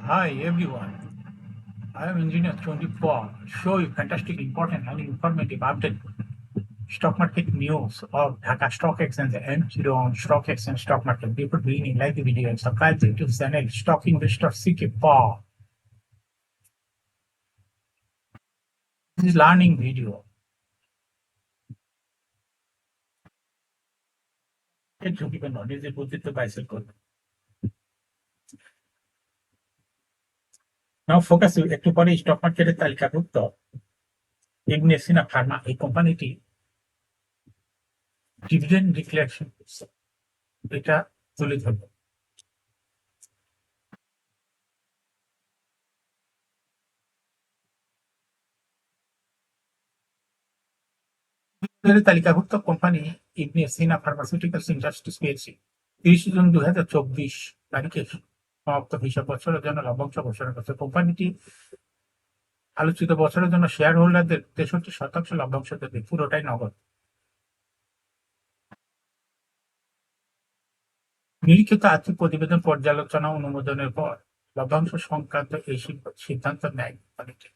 Hi everyone, I am Engineer 24. Show you fantastic, important and informative update stock market news of Dhaka Stock Exchange and Chittagong Stock Exchange stock market. Before beginning, like the video and subscribe to YouTube channel Stock Investor CK Paul. This is learning video. ঝুঁকি pen নিজের বুদ্ধিতে বাইসেল করবেন। নাও focus একটু পরে stock মার্কেটের তালিকাভুক্ত ইবনে সিনা Pharma এই কোম্পানিটি ডিভিডেন্ড ডিক্লারেশন করছে, এটা তুলে ধরবো। তালিকাভুক্ত কোম্পানি ইবনে সিনা ফার্মাসিউটিক্যালস ইন্ডাস্ট্রিজ পেয়েছে 30 জুন 2024 তারিখে সমাপ্ত হিসাব বছরের জন্য লভ্যাংশ ঘোষণা করছে। কোম্পানিটি আলোচিত বছরের জন্য শেয়ার হোল্ডারদের 63% লভ্যাংশ দেবে, পুরোটাই নগদ। নিরীক্ষিত আর্থিক প্রতিবেদন পর্যালোচনা অনুমোদনের পর লভ্যাংশ সংক্রান্ত এই সিদ্ধান্ত নেয় কোম্পানিটি।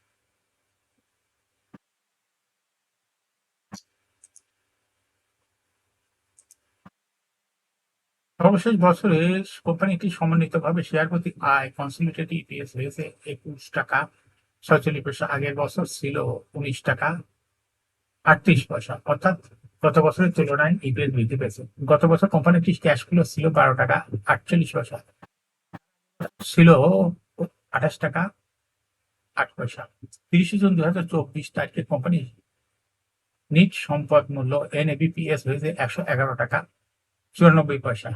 সর্বশেষ বছরে কোম্পানিটি সমন্বিতভাবে শেয়ার প্রতি আয় কনসলিডেটেড ইপিএস হয়েছে 21 টাকা 47 পয়সা, আগের বছর ছিল 19 টাকা 38 পয়সা, অর্থাৎ গত বছরের তুলনায় ইপিএস বৃদ্ধি পেয়েছে। গত বছর কোম্পানিটির ক্যাশ ফ্লো ছিল 12 টাকা 48 পয়সা, ছিল 28 টাকা 8 পয়সা। 30 জুন 2024 তারিখে কোম্পানির নিট সম্পদ মূল্য NABPS হয়েছে 111 টাকা 94 পয়সা।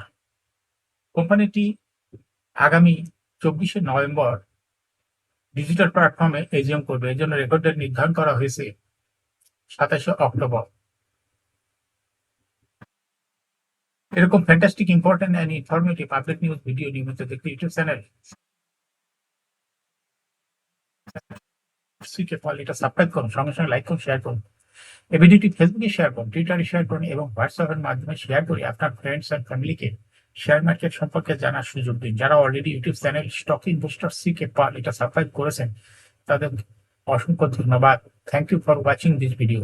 কোম্পানিটি আগামী 24শে নভেম্বর ডিজিটাল প্ল্যাটফর্মে এজিএম করবে, এর জন্য রেকর্ড ডেট নির্ধারণ করা হয়েছে 27শে অক্টোবর। এরকম fantastic, important and informative public news video নিয়মিত দেখতে ইউটিউব চ্যানেল সিকে ফল এটা সাবস্ক্রাইব করুন, সঙ্গে সঙ্গে লাইক করুন, শেয়ার করুন। এই ভিডিওটি ফেসবুকে শেয়ার করুন, টুইটারে শেয়ার করুন এবং হোয়াটসঅ্যাপের মাধ্যমে শেয়ার করে আপনার ফ্রেন্ডস অ্যান্ড ফ্যামিলিকে শেয়ার মার্কেট সম্পর্কে জানার সুযোগ দিন। যারা already YouTube channel stock investor CK Pal এটা সাবস্ক্রাইব করেছেন তাদের অসংখ্য ধন্যবাদ। Thank you for watching this video.